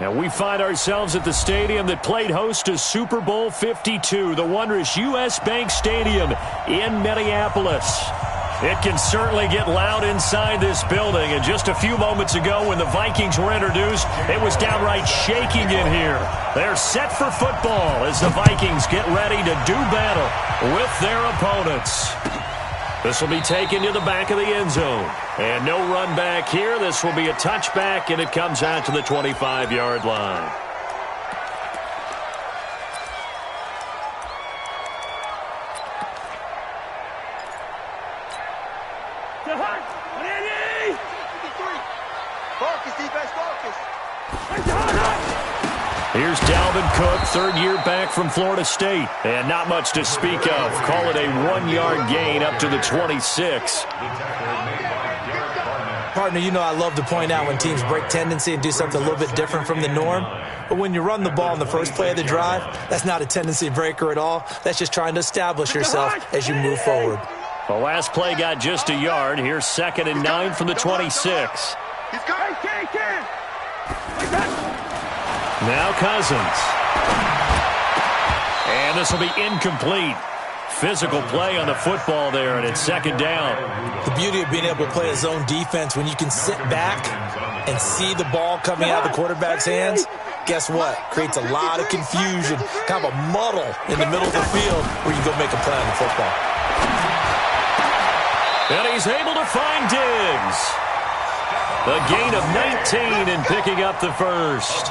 And we find ourselves at the stadium that played host to Super Bowl 52, the wondrous U.S. Bank Stadium in Minneapolis. It can certainly get loud inside this building. And just a few moments ago when the Vikings were introduced, it was downright shaking in here. They're set for football as the Vikings get ready to do battle with their opponents. This will be taken to the back of the end zone. And no run back here. This will be a touchback, and it comes out to the 25-yard line. Here's Dalvin Cook, third-year back from Florida State. And not much to speak of. Call it a 1-yard gain up to the 26. Partner, you know I love to point out when teams break tendency and do something a little bit different from the norm. But when you run the ball in the first play of the drive, that's not a tendency breaker at all. That's just trying to establish yourself as you move forward. The last play got just a yard. Here's 2nd and 9 from the 26. Now Cousins. And this will be incomplete. Physical play on the football there, and it's 2nd down. The beauty of being able to play a zone defense when you can sit back and see the ball coming out of the quarterback's hands, guess what? Creates a lot of confusion, kind of a muddle in the middle of the field where you go make a play on the football. And he's able to find Diggs. The gain of 19 and picking up the first.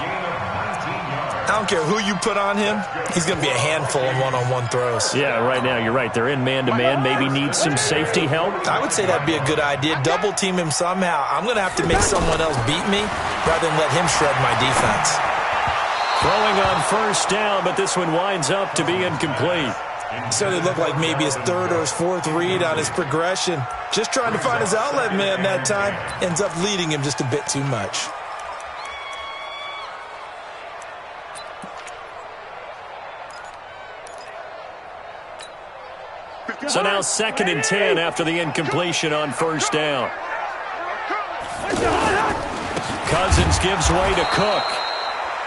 I don't care who you put on him, he's going to be a handful in one-on-one throws. Yeah, right now you're right. They're in man-to-man. Maybe need some safety help. I would say that'd be a good idea. Double team him somehow. I'm going to have to make someone else beat me rather than let him shred my defense. Throwing on first down, but this one winds up to be incomplete. So it looked like maybe his third or his fourth read on his progression. Just trying to find his outlet man that time. Ends up leading him just a bit too much. So now 2nd and 10 after the incompletion on first down. Cousins gives way to Cook.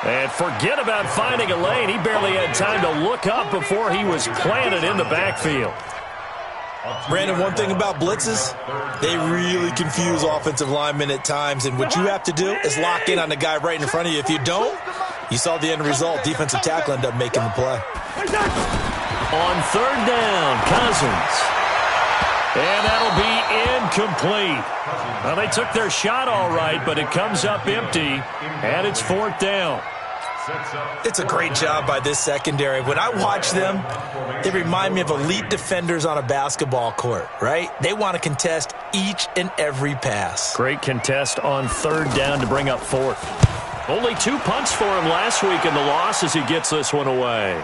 And forget about finding a lane. He barely had time to look up before he was planted in the backfield. Brandon, one thing about blitzes, they really confuse offensive linemen at times. And what you have to do is lock in on the guy right in front of you. If you don't, you saw the end result. Defensive tackle ended up making the play. On 3rd down, Cousins. And that'll be incomplete. Well, they took their shot all right, but it comes up empty, and it's 4th down. It's a great job by this secondary. When I watch them, they remind me of elite defenders on a basketball court, right? They want to contest each and every pass. Great contest on 3rd down to bring up 4th. Only 2 punts for him last week in the loss as he gets this one away.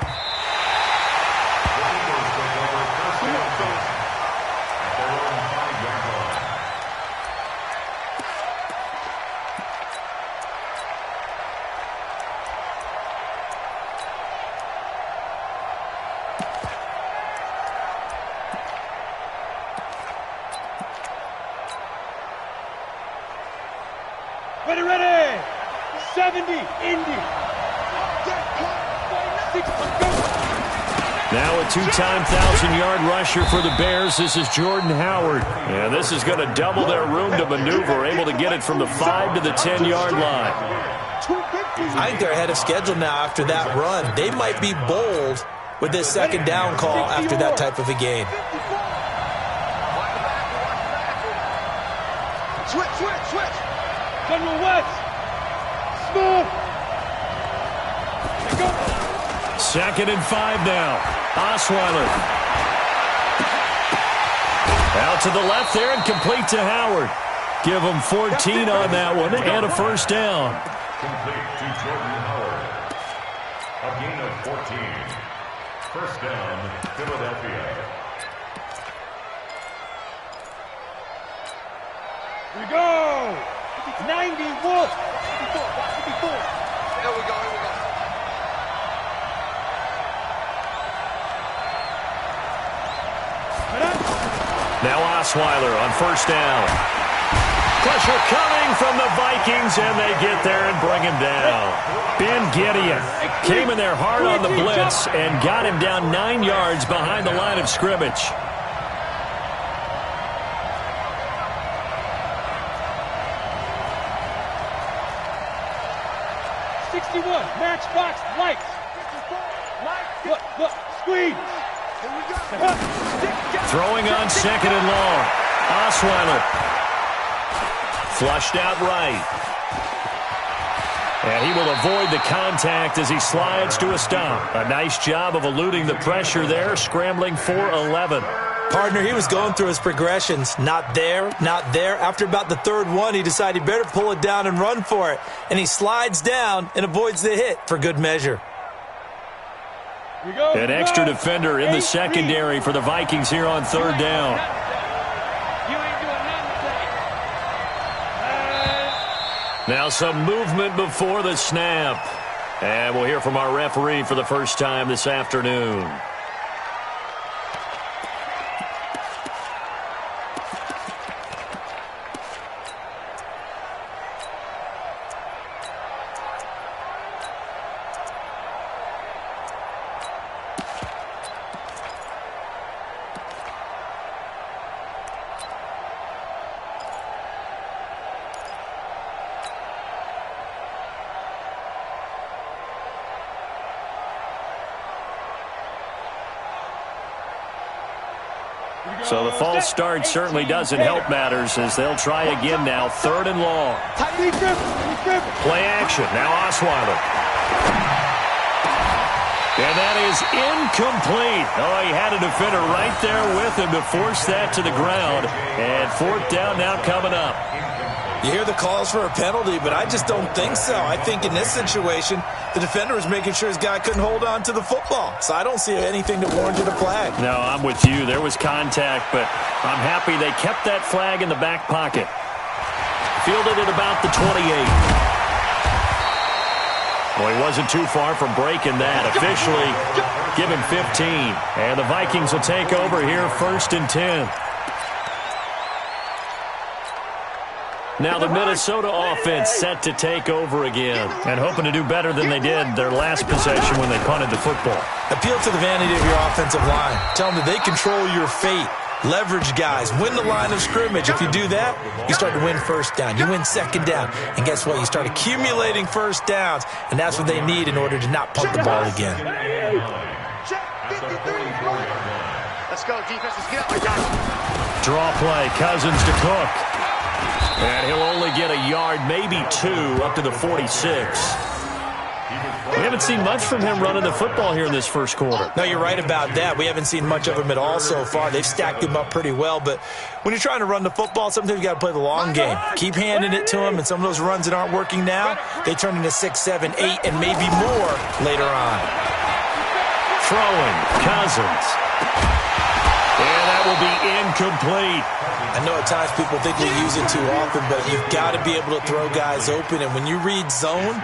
Ready! 70, Indy. Now a 2-time 1,000-yard rusher for the Bears. This is Jordan Howard. And this is going to double their room to maneuver, able to get it from the 5 to the 10-yard line. I think they're ahead of schedule now after that run. They might be bold with this 2nd down call after that type of a game. Switch. General West. Smooth. 2nd and 5 now. Osweiler. Out to the left there and complete to Howard. Give him 14 on that one and a 1st down. Complete to Jordan Howard. A gain of 14. 1st down, Philadelphia. Here we go. 90 Wolf. 54. Here we go. Now Osweiler on 1st down. Pressure coming from the Vikings, and they get there and bring him down. Ben Gideon came in there hard on the blitz and got him down 9 yards behind the line of scrimmage. Matchbox lights. Look, squeeze. Throwing on 2nd and long. Osweiler. Flushed out right. And he will avoid the contact as he slides to a stop. A nice job of eluding the pressure there, scrambling for 11. Partner, he was going through his progressions. Not there, not there. After about the 3rd one, he decided he better pull it down and run for it. And he slides down and avoids the hit for good measure. An extra defender in the secondary for the Vikings here on 3rd down. Now some movement before the snap. And we'll hear from our referee for the first time this afternoon. So the false start certainly doesn't help matters as they'll try again now. 3rd and long. Play action. Now Osweiler. And that is incomplete. Oh, he had a defender right there with him to force that to the ground. And 4th down now coming up. You hear the calls for a penalty, but I just don't think so. I think in this situation, the defender was making sure his guy couldn't hold on to the football. So I don't see anything that warranted a flag. No, I'm with you. There was contact, but I'm happy they kept that flag in the back pocket. Fielded at about the 28. Well, he wasn't too far from breaking that. Officially, give him 15. And the Vikings will take over here 1st and 10. Now the Minnesota offense set to take over again and hoping to do better than they did their last possession when they punted the football. Appeal to the vanity of your offensive line. Tell them that they control your fate. Leverage guys. Win the line of scrimmage. If you do that, you start to win 1st down. You win 2nd down. And guess what? You start accumulating 1st downs, and that's what they need in order to not punt the ball again. Let's go, defense. Let's get up. Draw play. Cousins to Cook. And he'll only get a yard, maybe 2, up to the 46. We haven't seen much from him running the football here in this first quarter. No, you're right about that. We haven't seen much of him at all so far. They've stacked him up pretty well, but when you're trying to run the football, sometimes you got to play the long game. Keep handing it to him, and some of those runs that aren't working now, they turn into 6, 7, 8, and maybe more later on. Throwing, Cousins. And that will be incomplete. I know at times people think we use it too often, but you've got to be able to throw guys open. And when you read zone,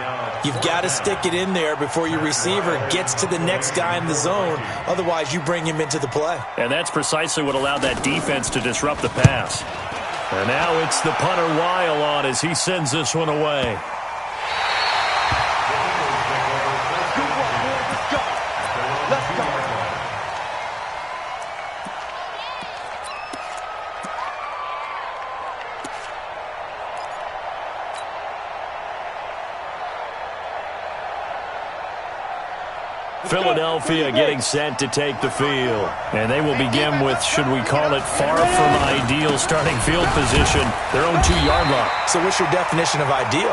you've got to stick it in there before your receiver gets to the next guy in the zone. Otherwise, you bring him into the play. And that's precisely what allowed that defense to disrupt the pass. And now it's the punter Weil on as he sends this one away. Philadelphia getting set to take the field. And they will begin with, should we call it, far from ideal starting field position, their own 2-yard line. So what's your definition of ideal?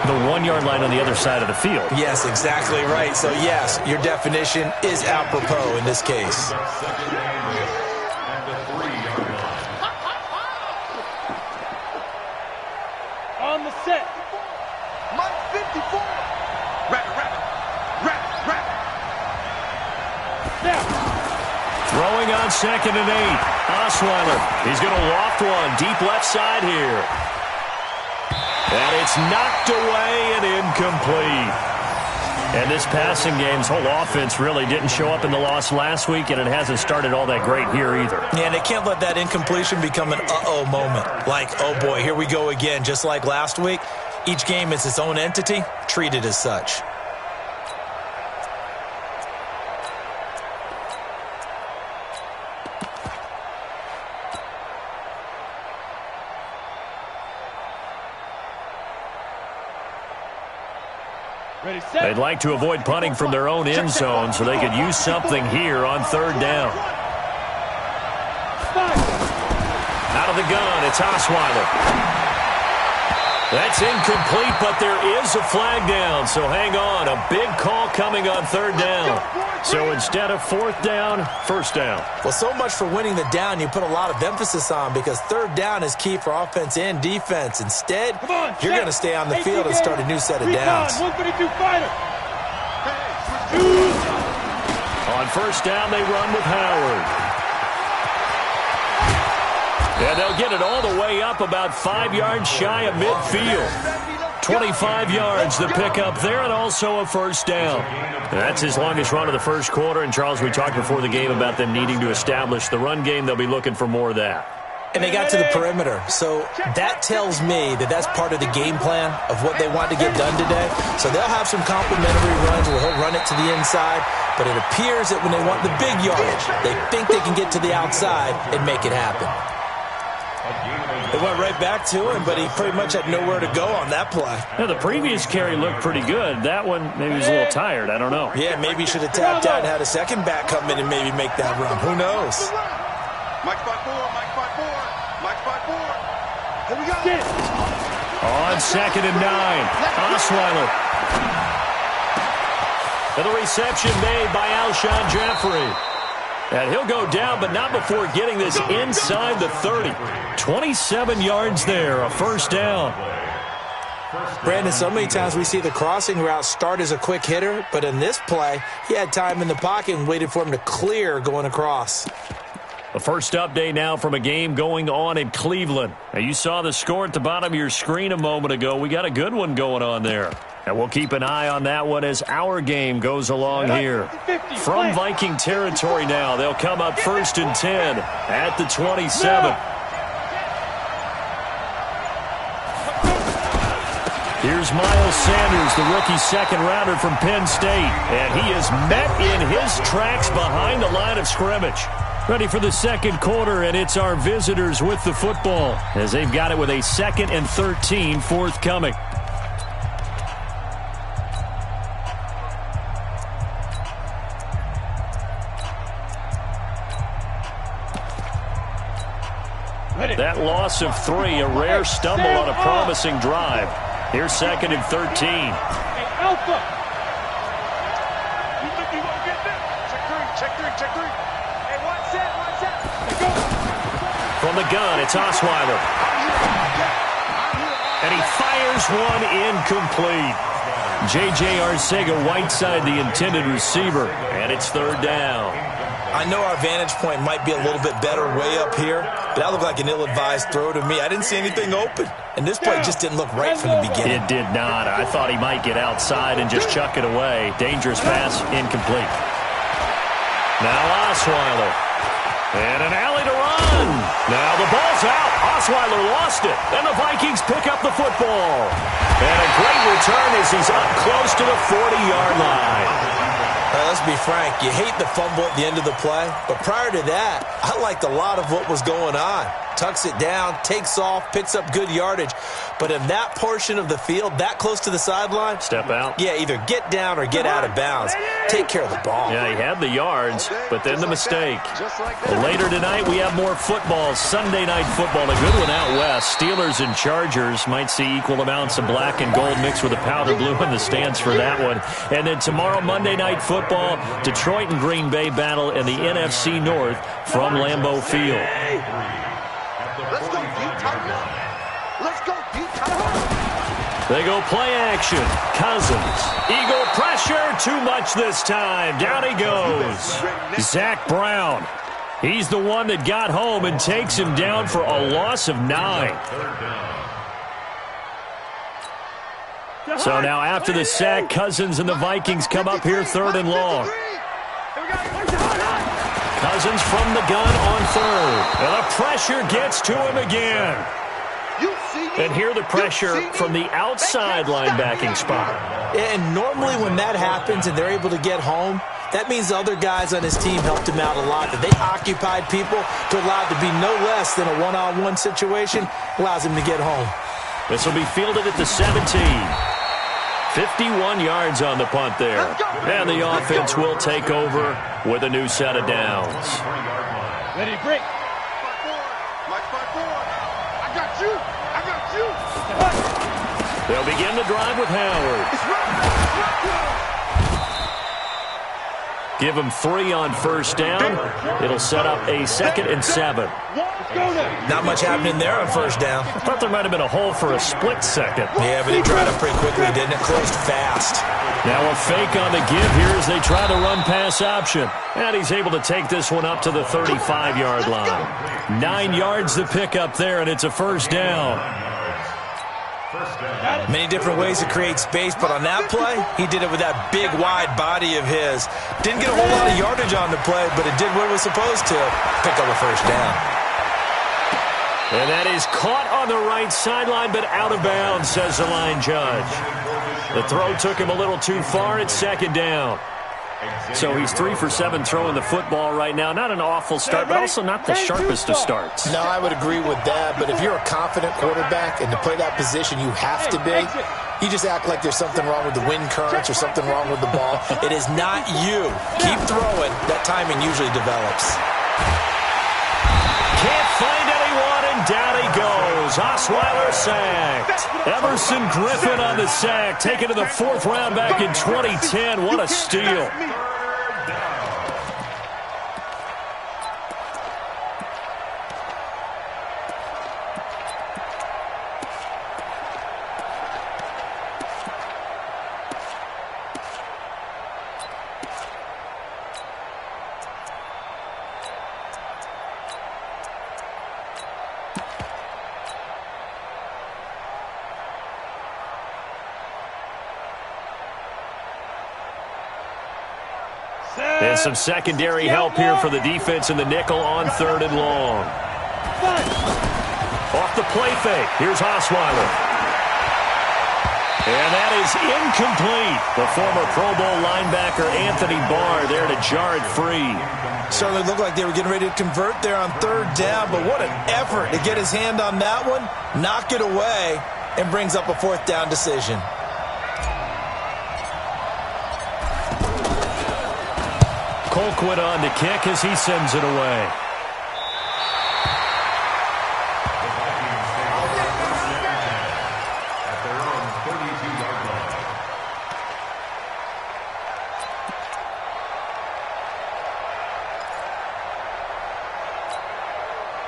The 1-yard line on the other side of the field. Yes, exactly right. So, yes, your definition is apropos in this case. On the set. Mike 54. Throwing on 2nd and 8. Osweiler. He's going to loft one deep left side here. And it's knocked away and incomplete. And this passing game's whole offense really didn't show up in the loss last week, and it hasn't started all that great here either. Yeah, and they can't let that incompletion become an uh-oh moment. Like, oh boy, here we go again. Just like last week, each game is its own entity, treated as such. They'd like to avoid punting from their own end zone so they could use something here on third down. Out of the gun, it's Osweiler. That's incomplete, but there is a flag down, so hang on. A big call coming on third down. So instead of fourth down, first down. Well, so much for winning the down you put a lot of emphasis on, because third down is key for offense and defense. Instead, you're going to stay on the field and start a new set of downs. On first down, they run with Howard. And they'll get it all the way up about 5 yards shy of midfield. 25 yards the pickup there, and also a first down. And that's his longest run of the first quarter. And, Charles, we talked before the game about them needing to establish the run game. They'll be looking for more of that. And they got to the perimeter. So that tells me that that's part of the game plan of what they want to get done today. So they'll have some complimentary runs where he'll run it to the inside. But it appears that when they want the big yardage, they think they can get to the outside and make it happen. It went right back to him, but he pretty much had nowhere to go on that play. Yeah, the previous carry looked pretty good. That one, maybe he was a little tired. I don't know. Yeah, maybe he should have tapped out and had a second back come in and maybe make that run. Who knows? Mike 5-4, Mike 5-4, Mike 5-4. Here we go. On second and 9, Osweiler. And the reception made by Alshon Jeffrey. And he'll go down, but not before getting this inside the 30. 27 yards there, a first down. Brandon, so many times we see the crossing route start as a quick hitter, but in this play, he had time in the pocket and waited for him to clear going across. The first update now from a game going on in Cleveland. Now, you saw the score at the bottom of your screen a moment ago. We got a good one going on there. And we'll keep an eye on that one as our game goes along here. From Viking territory now, they'll come up first and 10 at the 27. Here's Miles Sanders, the rookie second-rounder from Penn State. And he is met in his tracks behind the line of scrimmage. Ready for the second quarter, and it's our visitors with the football as they've got it with a 2nd and 13 forthcoming. That loss of 3, a rare stumble on a promising drive. Here's 2nd and 13. Hey, Alpha. Check three. Hey, one set. From the gun, it's Osweiler. And he fires one incomplete. J.J. Arcega-Whiteside, the intended receiver, and it's third down. I know our vantage point might be a little bit better way up here, but that looked like an ill-advised throw to me. I didn't see anything open, and this play just didn't look right from the beginning. It did not. I thought he might get outside and just chuck it away. Dangerous pass, incomplete. Now Osweiler. And an alley to run. Now the ball's out. Osweiler lost it, and the Vikings pick up the football. And a great return as he's up close to the 40-yard line. Let's be frank, you hate the fumble at the end of the play, but prior to that, I liked a lot of what was going on. Tucks it down, takes off, picks up good yardage. But in that portion of the field, that close to the sideline, step out. Yeah, either get down or get out of bounds. Take care of the ball. Yeah, he had the yards, but then the mistake. Well, later tonight, we have more football. Sunday night football, a good one out west. Steelers and Chargers might see equal amounts of black and gold mixed with a powder blue in the stands for that one. And then tomorrow, Monday night football, Detroit and Green Bay battle in the NFC North from Lambeau Field. Let's go, They go play action. Cousins. Eagle pressure. Too much this time. Down he goes. Zach Brown. He's the one that got home and takes him down for a loss of 9. So now after the sack, Cousins and the Vikings come up here 3rd and long. Cousins from the gun on 3rd. And the pressure gets to him again. And here the pressure from the outside linebacking spot. And normally when that happens and they're able to get home, that means the other guys on his team helped him out a lot. That they occupied people to allow it to be no less than a one-on-one situation, allows him to get home. This will be fielded at the 17. 51 yards on the punt there. And the offense will take over with a new set of downs. Ready, break. I got you. They'll begin the drive with Howard. Give him 3 on 1st down. It'll set up a 2nd and 7. Not much happening there on 1st down. I thought there might have been a hole for a split second. Yeah, but it dried up pretty quickly, didn't it? Closed fast. Now a fake on the give here as they try to run pass option. And he's able to take this one up to the 35-yard line. 9 yards to pick up there, and it's a 1st down. Many different ways to create space, but on that play, he did it with that big, wide body of his. Didn't get a whole lot of yardage on the play, but it did what it was supposed to. Pick up a 1st down. And that is caught on the right sideline, but out of bounds, says the line judge. The throw took him a little too far. It's 2nd down. So he's 3 for 7 throwing the football right now. Not an awful start, but also not the sharpest of starts. No, I would agree with that. But if you're a confident quarterback and to play that position you have to be, you just act like there's something wrong with the wind currents or something wrong with the ball. It is not you. Keep throwing. That timing usually develops. Can't find anyone, and down he goes. Osweiler sacked. Emerson Griffin on the sack, taken to the 4th round back in 2010. What a steal. And some secondary help here for the defense in the nickel on 3rd and long. Off the play fake. Here's Osweiler. And that is incomplete. The former Pro Bowl linebacker Anthony Barr there to jar it free. Certainly looked like they were getting ready to convert there on 3rd down, but what an effort to get his hand on that one, knock it away, and brings up a 4th down decision. Colquitt on the kick as he sends it away.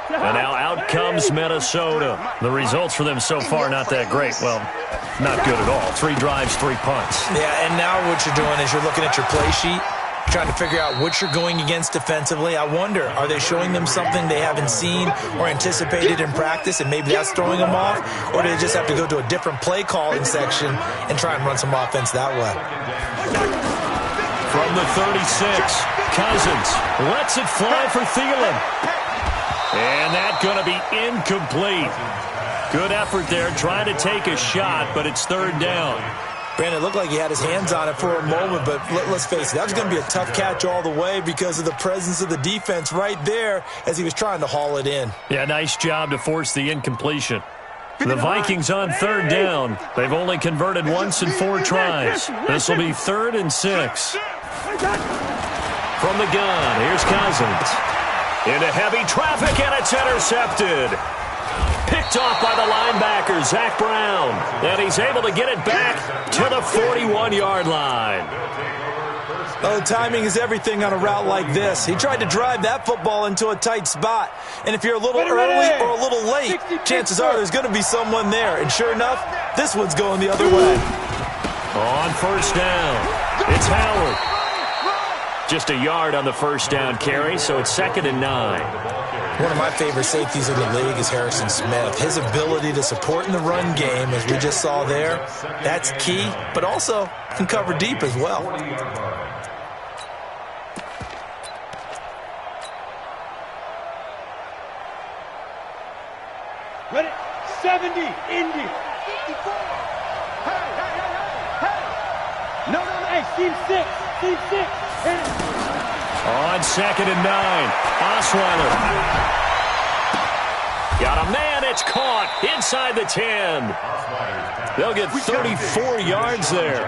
And now out comes Minnesota. The results for them so far not that great. Well, not good at all. 3 drives, 3 punts. Yeah, and now what you're doing is you're looking at your play sheet, trying to figure out what you're going against defensively. I wonder, are they showing them something they haven't seen or anticipated in practice, and maybe that's throwing them off? Or do they just have to go to a different play calling section and try and run some offense that way? From the 36, Cousins lets it fly for Thielen. And that's going to be incomplete. Good effort there, trying to take a shot, but it's 3rd down. Brandon, it looked like he had his hands on it for a moment, but let's face it, that was going to be a tough catch all the way because of the presence of the defense right there as he was trying to haul it in. Yeah, nice job to force the incompletion. The Vikings on 3rd down. They've only converted once in 4 tries. This will be 3rd and 6. From the gun, here's Cousins. Into heavy traffic, and it's intercepted. Picked off by the linebacker, Zach Brown. And he's able to get it back to the 41-yard line. Oh, timing is everything on a route like this. He tried to drive that football into a tight spot. And if you're a little early or a little late, chances are there's going to be someone there. And sure enough, this one's going the other way. On 1st down, it's Howard. Just a yard on the 1st down carry, so it's 2nd and 9. One of my favorite safeties in the league is Harrison Smith. His ability to support in the run game, as we just saw there, that's key, but also can cover deep as well. Ready? 70, Indy. 54. Hey. No. Hey, team 6. Hit it. On 2nd and 9, Osweiler. Got a man, it's caught inside the 10. They'll get 34 yards there.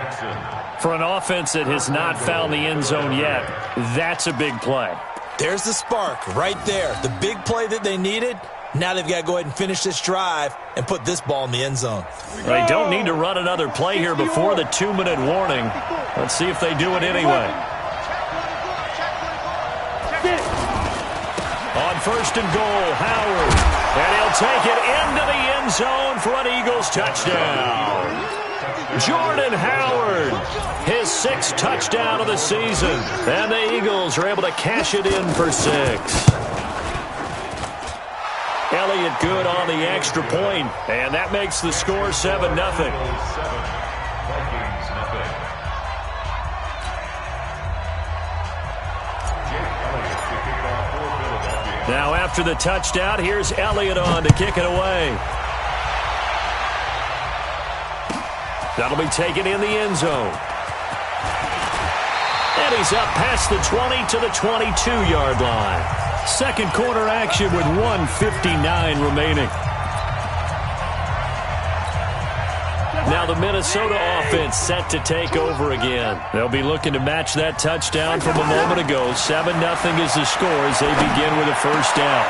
For an offense that has not found the end zone yet, that's a big play. There's the spark right there. The big play that they needed. Now they've got to go ahead and finish this drive and put this ball in the end zone. They don't need to run another play here before the 2-minute warning. Let's see if they do it anyway. On 1st and goal, Howard. And he'll take it into the end zone for an Eagles touchdown. Jordan Howard, his 6th touchdown of the season. And the Eagles are able to cash it in for 6. Elliott good on the extra point, and that makes the score 7-0. Now after the touchdown, here's Elliott on to kick it away. That'll be taken in the end zone. And he's up past the 20 to the 22-yard line. Second quarter action with 1:59 remaining. Now the Minnesota offense set to take over again. They'll be looking to match that touchdown from a moment ago. 7-0 is the score as they begin with a first down.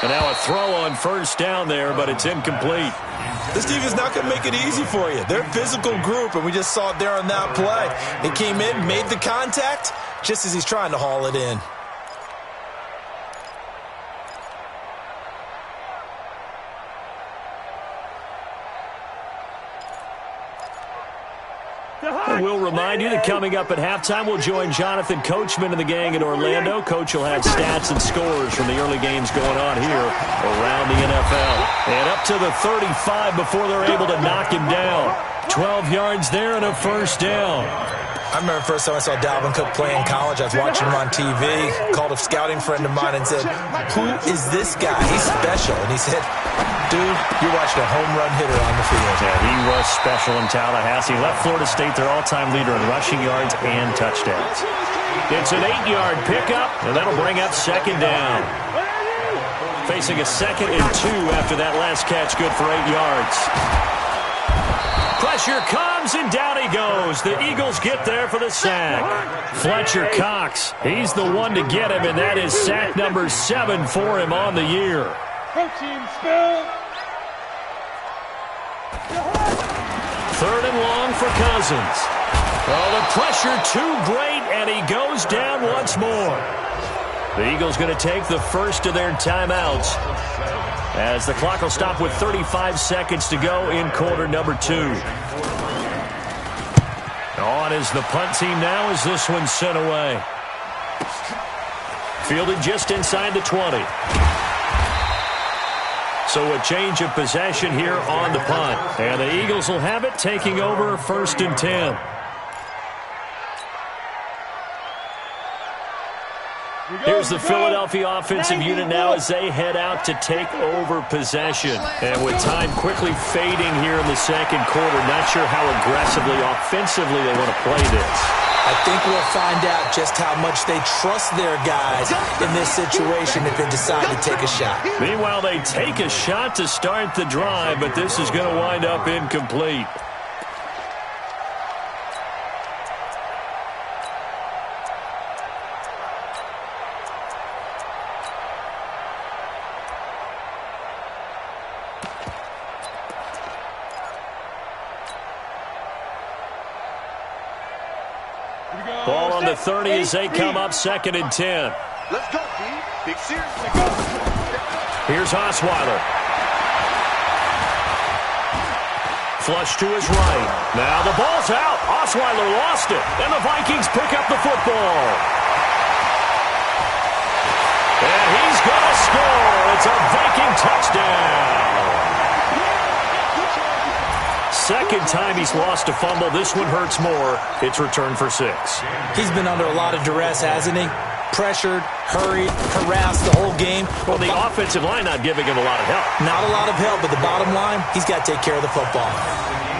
And now a throw on first down there, but it's incomplete. This defense is not going to make it easy for you. They're a physical group, and we just saw it there on that play. He came in, made the contact, just as he's trying to haul it in. And we'll remind you that coming up at halftime, we'll join Jonathan Coachman and the gang in Orlando. Coach will have stats and scores from the early games going on here around the NFL. And up to the 35 before they're able to knock him down. 12 yards there and a first down. I remember the first time I saw Dalvin Cook play in college. I was watching him on TV, called a scouting friend of mine and said, "Who is this guy? He's special." And he said, "Dude, you're watching a home run hitter on the field." Yeah, he was special in Tallahassee. Left Florida State their all-time leader in rushing yards and touchdowns. It's an 8-yard pickup, and that'll bring up second down. Facing a 2nd and 2 after that last catch, good for 8 yards. Pressure comes, and down he goes. The Eagles get there for the sack. Fletcher Cox, he's the one to get him, and that is sack number 7 for him on the year. Coaching spill. 3rd and long for Cousins. Oh, the pressure too great, and he goes down once more. The Eagles going to take the first of their timeouts as the clock will stop with 35 seconds to go in quarter number 2. On is the punt team now as this one's sent away. Fielded just inside the 20. So a change of possession here on the punt. And the Eagles will have it, taking over 1st and 10. Here's the Philadelphia offensive unit now as they head out to take over possession. And with time quickly fading here in the second quarter, not sure how aggressively, offensively they want to play this. I think we'll find out just how much they trust their guys in this situation if they decide to take a shot. Meanwhile, they take a shot to start the drive, but this is going to wind up incomplete. Ball on the 30 as they come up 2nd and 10. Let's go, D. Big seriously. Here's Osweiler. Flush to his right. Now the ball's out. Osweiler lost it. And the Vikings pick up the football. And he's going to score. It's a Viking touchdown. Second time he's lost a fumble. This one hurts more. It's returned for 6. He's been under a lot of duress, hasn't he? Pressured, hurried, harassed the whole game. Well, the offensive line not giving him a lot of help. Not a lot of help, but the bottom line, he's got to take care of the football.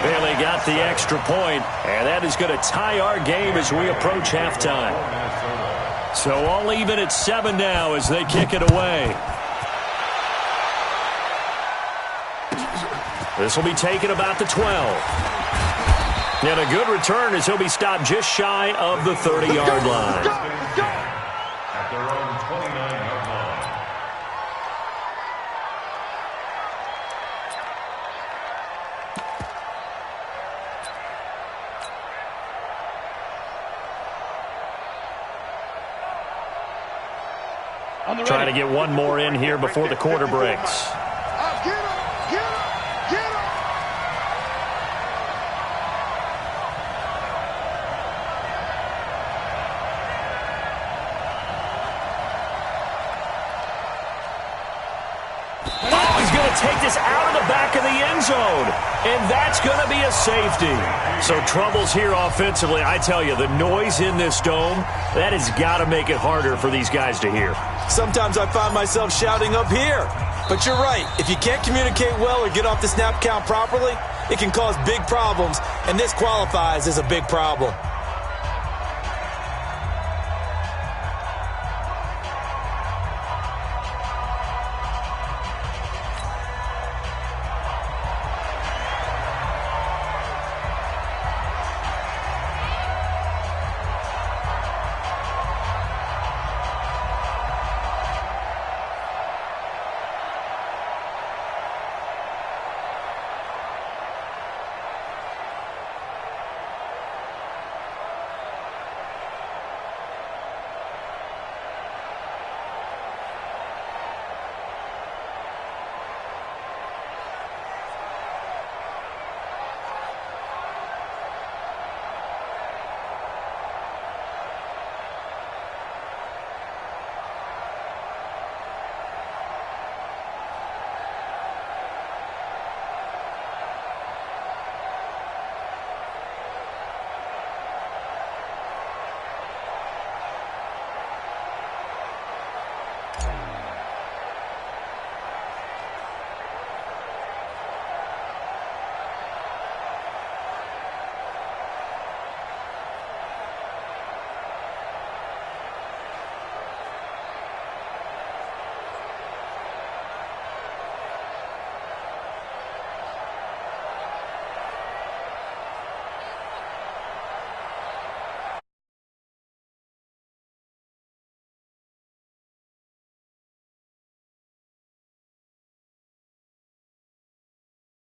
Bailey got the extra point, and that is going to tie our game as we approach halftime. So all even at 7 now as they kick it away. This will be taken about the 12. And a good return as he'll be stopped just shy of the 30-yard line. At their own 29-yard line. Trying to get one more in here before the quarter breaks. Take this out of the back of the end zone, and that's going to be a safety. So troubles here offensively. I tell you, the noise in this dome, that has got to make it harder for these guys to hear. Sometimes I find myself shouting up here. But you're right. If you can't communicate well or get off the snap count properly, it can cause big problems, and this qualifies as a big problem.